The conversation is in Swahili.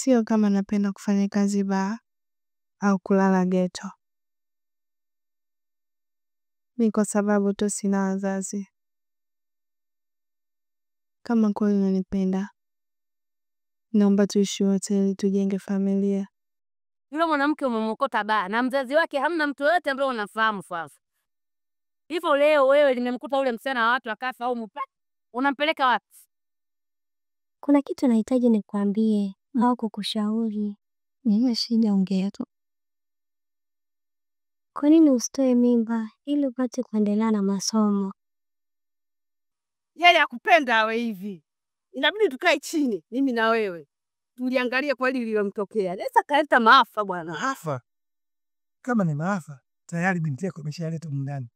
Sio kama napenda kufanya kazi baa au kulala ghetto. Ni kwa sababu tu sina wazazi. Kama kweli unanipenda, naomba tuishi wote ili tujenge familia. Yule mwanamke umemwokota baa na mzazi wake hamna mtu yote ambaye unafahamu sasa. Hivyo leo wewe nimemkuta ule msichana wa watu akafa au mpa. Unampeleka wapi? Kuna kitu nahitaji nikwambie au kukushauri. Nina shida, ongea tu. Kwa nini usitoe mimba ili upate kuendelea na masomo? Yeye akupenda awe hivi. Inabidi tukae chini mimi na wewe. Tuliangalie kwa hili lililomtokea. Lesa kaleta maafa bwana. Maafa? Kama ni maafa, tayari binti yako ameshaleta ndani.